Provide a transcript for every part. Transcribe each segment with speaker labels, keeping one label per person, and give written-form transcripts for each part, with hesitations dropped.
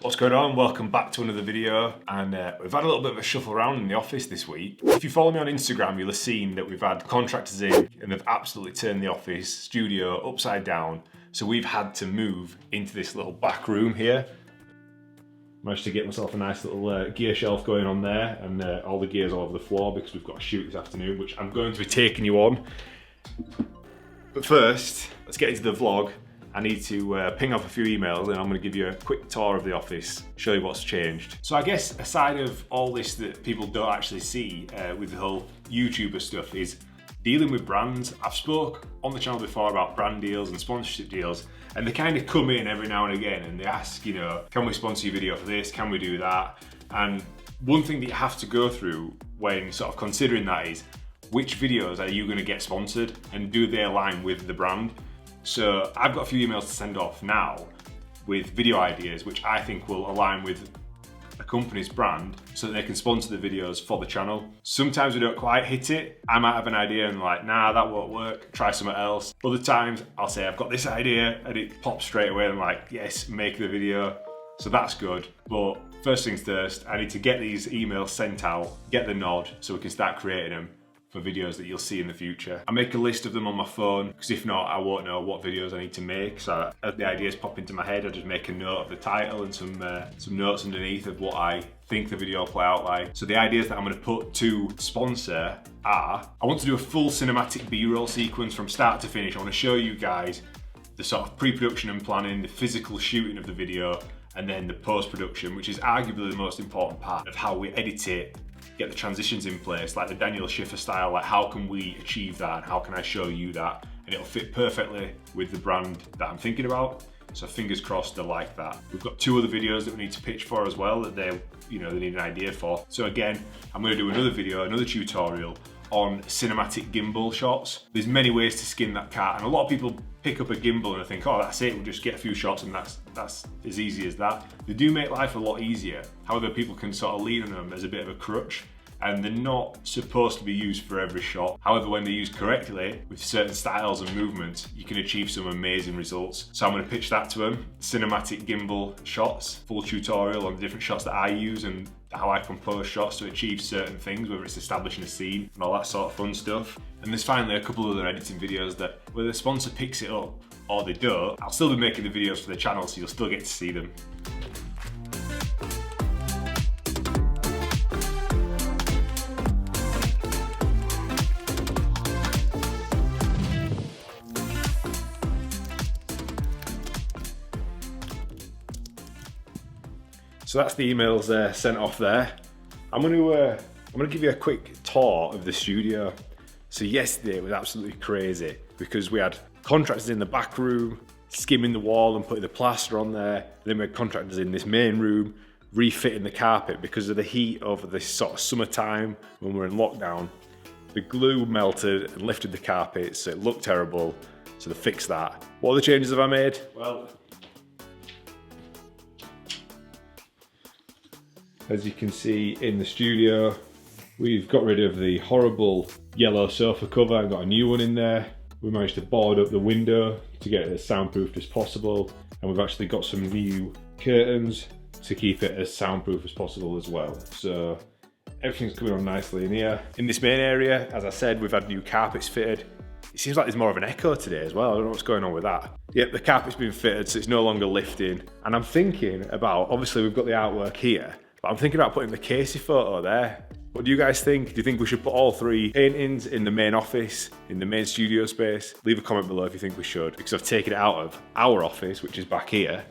Speaker 1: What's going on? Welcome back to another video, and we've had a little bit of a shuffle around in the office this week. If you follow me on Instagram, you'll have seen that we've had contractors in and they've absolutely turned the office studio upside down. So we've had to move into this little back room here. Managed to get myself a nice little gear shelf going on there, and all the gears all over the floor because we've got a shoot this afternoon, which I'm going to be taking you on. But first, let's get into the vlog. I need to ping off a few emails and I'm going to give you a quick tour of the office, show you what's changed. So I guess aside of all this that people don't actually see with the whole YouTuber stuff is dealing with brands. I've spoke on the channel before about brand deals and sponsorship deals, and they kind of come in every now and again and they ask, you know, can we sponsor your video for this? Can we do that? And one thing that you have to go through when sort of considering that is which videos are you going to get sponsored and do they align with the brand? So I've got a few emails to send off now with video ideas which I think will align with a company's brand so that they can sponsor the videos for the channel. Sometimes we don't quite hit it. I might have an idea and like, nah, that won't work, try something else. Other times I'll say I've got this idea and it pops straight away and I'm like, yes, make the video. So that's good. But first things first, I need to get these emails sent out, get the nod so we can start creating them for videos that you'll see in the future. I make a list of them on my phone because if not, I won't know what videos I need to make. So as the ideas pop into my head, I just make a note of the title and some notes underneath of what I think the video will play out like. So the ideas that I'm going to put to sponsor are, I want to do a full cinematic B-roll sequence from start to finish. I want to show you guys the sort of pre-production and planning, the physical shooting of the video, and then the post-production, which is arguably the most important part of how we edit it, get the transitions in place, like the Daniel Schiffer style, like how can we achieve that and how can I show you that? And it'll fit perfectly with the brand that I'm thinking about. So fingers crossed they like that. We've got two other videos that we need to pitch for as well that they need an idea for. So again, I'm gonna do another video, another tutorial on cinematic gimbal shots. There's many ways to skin that cat, and a lot of people pick up a gimbal and I think, oh, that's it, we'll just get a few shots and that's as easy as that. They do make life a lot easier. However, people can sort of lean on them as a bit of a crutch, and they're not supposed to be used for every shot. However, when they're used correctly with certain styles and movements, you can achieve some amazing results. So I'm going to pitch that to them. Cinematic gimbal shots, full tutorial on the different shots that I use and how I compose shots to achieve certain things, whether it's establishing a scene and all that sort of fun stuff. And there's finally a couple other editing videos that whether the sponsor picks it up or they don't, I'll still be making the videos for the channel so you'll still get to see them. So that's the emails sent off there. I'm gonna give you a quick tour of the studio. So yesterday was absolutely crazy because we had contractors in the back room skimming the wall and putting the plaster on there. Then we had contractors in this main room refitting the carpet because of the heat over this sort of summertime when we're in lockdown. The glue melted and lifted the carpet, so it looked terrible. So they fixed that. What other changes have I made? Well, as you can see in the studio, we've got rid of the horrible yellow sofa cover and got a new one in there. We managed to board up the window to get it as soundproofed as possible, and we've actually got some new curtains to keep it as soundproof as possible as well. So everything's coming on nicely in here. In this main area, as I said, we've had new carpets fitted. It seems like there's more of an echo today as well. I don't know what's going on with that. Yep, the carpet's been fitted, so it's no longer lifting. And I'm thinking about, obviously we've got the artwork here, but I'm thinking about putting the Casey photo there. What do you guys think? Do you think we should put all three paintings in the main office, in the main studio space? Leave a comment below if you think we should, because I've taken it out of our office, which is back here.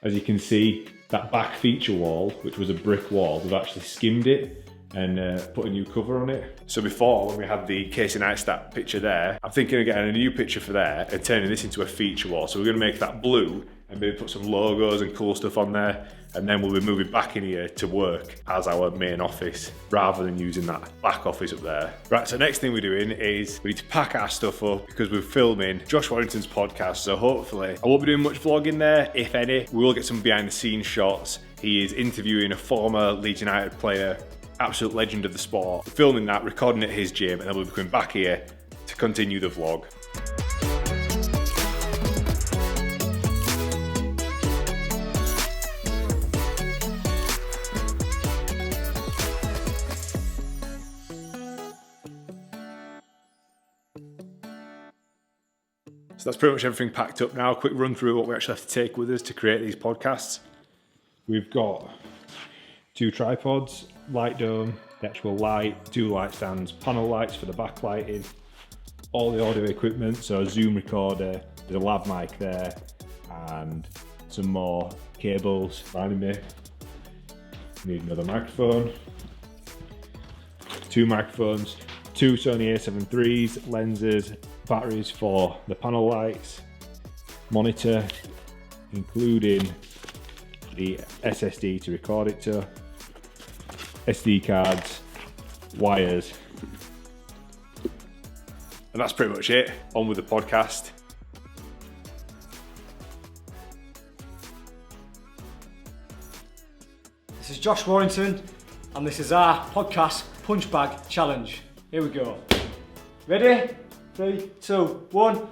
Speaker 1: As you can see, that back feature wall, which was a brick wall, we've actually skimmed it and put a new cover on it. So before, when we had the Casey Neistat picture there, I'm thinking of getting a new picture for there and turning this into a feature wall. So we're gonna make that blue and maybe put some logos and cool stuff on there, and then we'll be moving back in here to work as our main office rather than using that back office up there. Right, so next thing we're doing is we need to pack our stuff up because we're filming Josh Warrington's podcast, so hopefully I won't be doing much vlogging there, if any. We will get some behind the scenes shots. He is interviewing a former Leeds United player, absolute legend of the sport. We're filming that, recording at his gym, and then we'll be coming back here to continue the vlog. So that's pretty much everything packed up now. Quick run through what we actually have to take with us to create these podcasts. We've got 2 tripods, light dome, the actual light, 2 light stands, panel lights for the backlighting, all the audio equipment, so a Zoom recorder, there's a lav mic there, and some more cables behind me. Need another microphone, 2 microphones, 2 Sony A7 IIIs, lenses, batteries for the panel lights, monitor, including the SSD to record it to, SD cards, wires, and that's pretty much it. On with the podcast.
Speaker 2: This is Josh Warrington, and this is our podcast Punch Bag Challenge. Here we go. Ready? 3, 2, 1.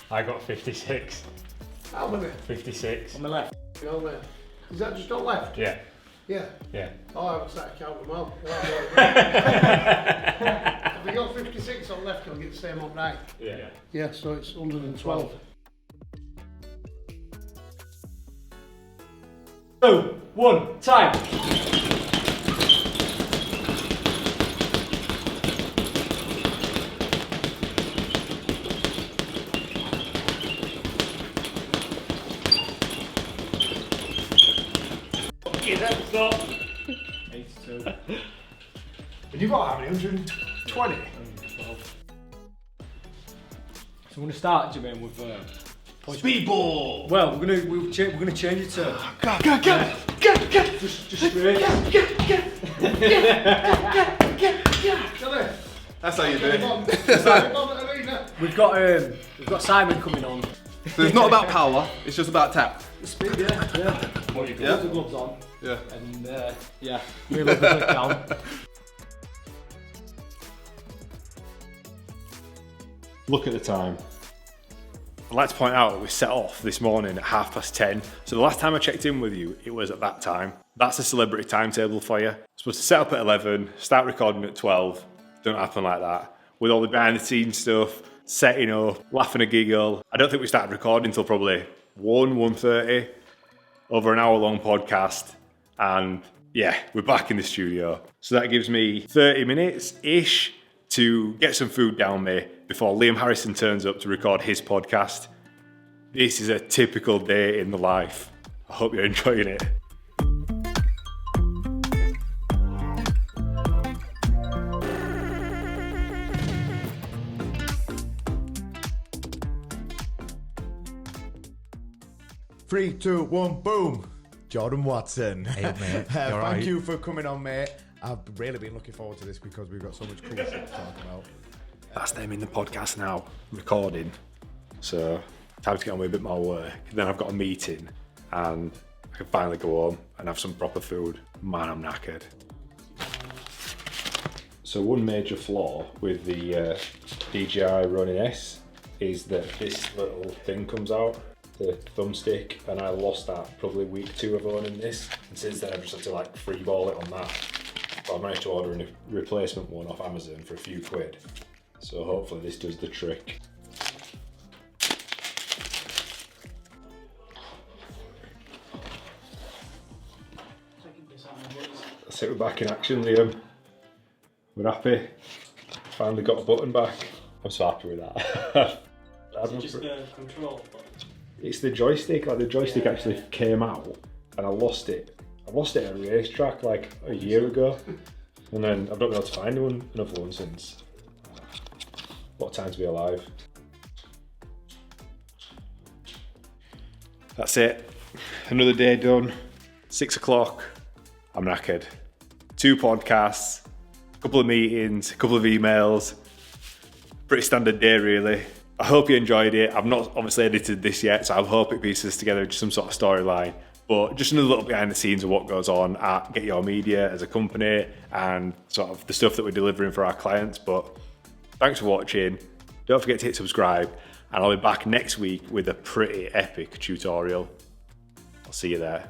Speaker 1: I got 56.
Speaker 3: How many?
Speaker 1: 56.
Speaker 2: On the left.
Speaker 3: You're on left. Is that just on left?
Speaker 1: Yeah.
Speaker 3: Yeah.
Speaker 1: Yeah.
Speaker 3: Oh, I haven't started counting them all. Have we got 56 on left, can we get the same on right?
Speaker 1: Yeah.
Speaker 3: Yeah, so it's 112.
Speaker 2: 2, 1, time.
Speaker 1: Stop.
Speaker 2: 82.
Speaker 1: And you got how many? 120?
Speaker 2: 12. So we're going to start, Jermaine, with
Speaker 1: Speedball!
Speaker 2: well, we're going to change it to just straight.
Speaker 4: That's how you do it.
Speaker 2: We've got Simon coming on.
Speaker 4: So it's not about power, it's just about tap.
Speaker 2: Speed, yeah.
Speaker 1: What you
Speaker 2: Put the gloves on.
Speaker 4: Yeah.
Speaker 2: And really love the click down.
Speaker 1: Look at the time. I'd like to point out that we set off this morning at 10:30. So the last time I checked in with you, it was at that time. That's a celebrity timetable for you. Supposed to set up at 11, start recording at 12. Don't happen like that. With all the behind the scenes stuff, setting up, laughing a giggle. I don't think we started recording until probably 1:30. Over an hour long podcast. And yeah, we're back in the studio. So that gives me 30 minutes-ish to get some food down me before Liam Harrison turns up to record his podcast. This is a typical day in the life. I hope you're enjoying it.
Speaker 5: Three, 2, 1, boom! Jordan Watson.
Speaker 6: Hey, mate.
Speaker 5: Thank you for coming on, mate. I've really been looking forward to this because we've got so much cool stuff to talk about.
Speaker 1: That's them in the podcast now, recording. So, time to get on with a bit more work. Then I've got a meeting and I can finally go home and have some proper food. Man, I'm knackered. So one major flaw with the DJI Ronin S is that this little thing comes out, the thumbstick, and I lost that probably week 2 of owning this. And since then I've just had to like freeball it on that. But I've managed to order a replacement one off Amazon for a few quid. So hopefully this does the trick. That's it, we're back in action, Liam. We're happy. Finally got a button back. I'm so happy with that.
Speaker 2: Is it just the control button?
Speaker 1: It's the joystick. Like the joystick actually came out, and I lost it. I lost it at a racetrack like a year ago, and then I've not been able to find another one since. What a time to be alive. That's it. Another day done. 6 o'clock. I'm knackered. 2 podcasts, a couple of meetings, a couple of emails. Pretty standard day, really. I hope you enjoyed it. I've not obviously edited this yet, so I hope it pieces together into some sort of storyline. But just another little behind the scenes of what goes on at Get Your Media as a company and sort of the stuff that we're delivering for our clients. But thanks for watching. Don't forget to hit subscribe, and I'll be back next week with a pretty epic tutorial. I'll see you there.